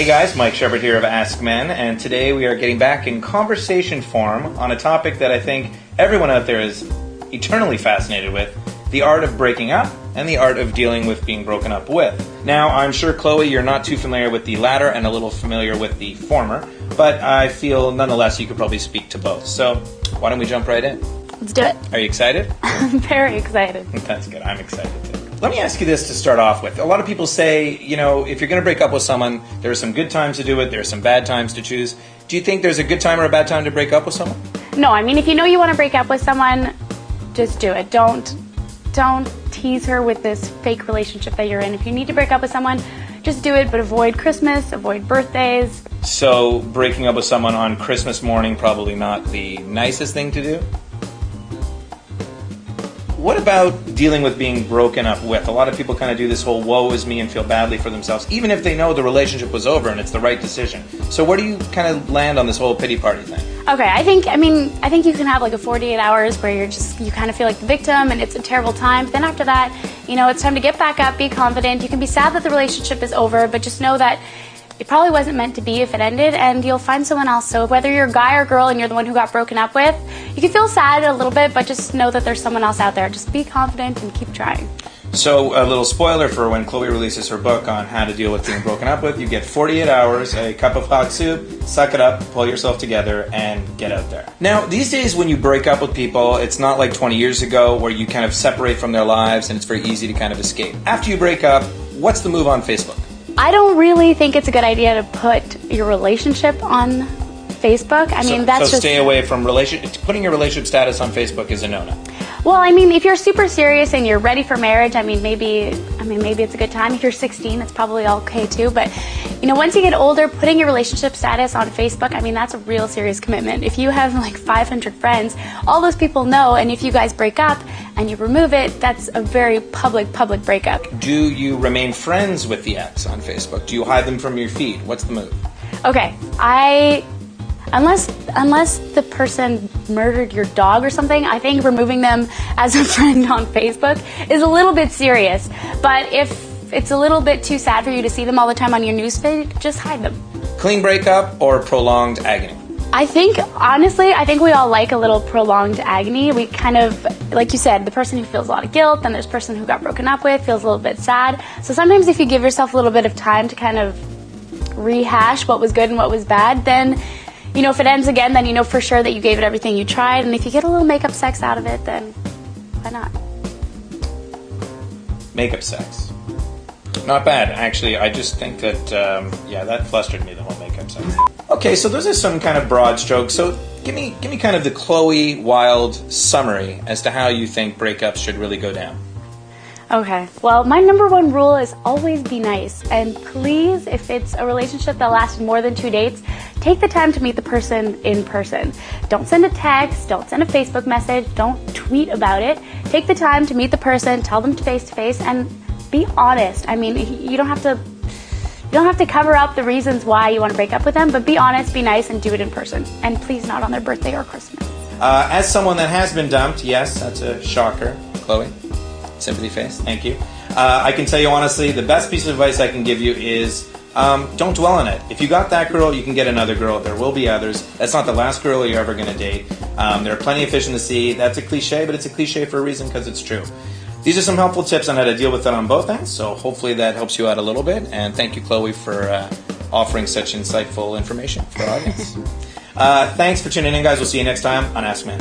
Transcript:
Hey guys, Mike Shepard here of AskMen, and today we are getting back in conversation form on a topic that I think everyone out there is eternally fascinated with, the art of breaking up and the art of dealing with being broken up with. Now, I'm sure, Chloe, you're not too familiar with the latter and a little familiar with the former, but I feel nonetheless you could probably speak to both. So why don't we jump right in? Let's do it. Are you excited? I'm very excited. That's good. I'm excited too. Let me ask you this to start off with. A lot of people say, you know, if you're going to break up with someone, there are some good times to do it, there are some bad times to choose. Do you think there's a good time or a bad time to break up with someone? No, I mean, if you know you want to break up with someone, just do it. Don't tease her with this fake relationship that you're in. If you need to break up with someone, just do it, but avoid Christmas, avoid birthdays. So breaking up with someone on Christmas morning, probably not the nicest thing to do? What about dealing with being broken up with? A lot of people kind of do this whole woe is me and feel badly for themselves, even if they know the relationship was over and it's the right decision. So where do you kind of land on this whole pity party thing? Okay, I think you can have like a 48 hours where you kind of feel like the victim and it's a terrible time. But then after that, it's time to get back up, be confident. You can be sad that the relationship is over, but just know that it probably wasn't meant to be if it ended, and you'll find someone else. So whether you're a guy or girl and you're the one who got broken up with, you can feel sad a little bit, but just know that there's someone else out there. Just be confident and keep trying. So a little spoiler for when Chloe releases her book on how to deal with being broken up with. You get 48 hours, a cup of hot soup, suck it up, pull yourself together, and get out there. Now, these days when you break up with people, it's not like 20 years ago where you kind of separate from their lives and it's very easy to kind of escape. After you break up, what's the move on Facebook? I don't really think it's a good idea to put your relationship on Facebook. I mean, that's so stay away from putting your relationship status on Facebook is a no-no. Well, I mean, if you're super serious and you're ready for marriage, maybe it's a good time. If you're 16, it's probably okay too. But, once you get older, putting your relationship status on Facebook, that's a real serious commitment. If you have like 500 friends, all those people know, and if you guys break up and you remove it, that's a very public breakup. Do you remain friends with the ex on Facebook? Do you hide them from your feed? What's the move? Okay, Unless the person murdered your dog or something, I think removing them as a friend on Facebook is a little bit serious. But if it's a little bit too sad for you to see them all the time on your newsfeed, just hide them. Clean breakup or prolonged agony? Honestly, I think we all like a little prolonged agony. We kind of, like you said, the person who feels a lot of guilt, then there's the person who got broken up with, feels a little bit sad. So sometimes if you give yourself a little bit of time to kind of rehash what was good and what was bad, then if it ends again, then you know for sure that you gave it everything you tried, and if you get a little makeup sex out of it, then why not? Makeup sex. Not bad, actually. I just think that, that flustered me, the whole makeup sex. Okay, so those are some kind of broad strokes. So give me kind of the Chloe Wilde summary as to how you think breakups should really go down. Okay, well, my number one rule is always be nice. And please, if it's a relationship that lasted more than 2 dates, take the time to meet the person in person. Don't send a text, don't send a Facebook message, don't tweet about it. Take the time to meet the person, tell them face to face, and be honest. You don't have to cover up the reasons why you want to break up with them, but be honest, be nice, and do it in person. And please not on their birthday or Christmas. As someone that has been dumped, yes, that's a shocker, Chloe. Sympathy face, thank you. I can tell you honestly, the best piece of advice I can give you is don't dwell on it. If you got that girl, you can get another girl. There will be others. That's not the last girl you're ever going to date. There are plenty of fish in the sea. That's a cliche, but it's a cliche for a reason because it's true. These are some helpful tips on how to deal with it on both ends, so hopefully that helps you out a little bit. And thank you, Chloe, for offering such insightful information for our audience. Thanks for tuning in, guys. We'll see you next time on AskMen.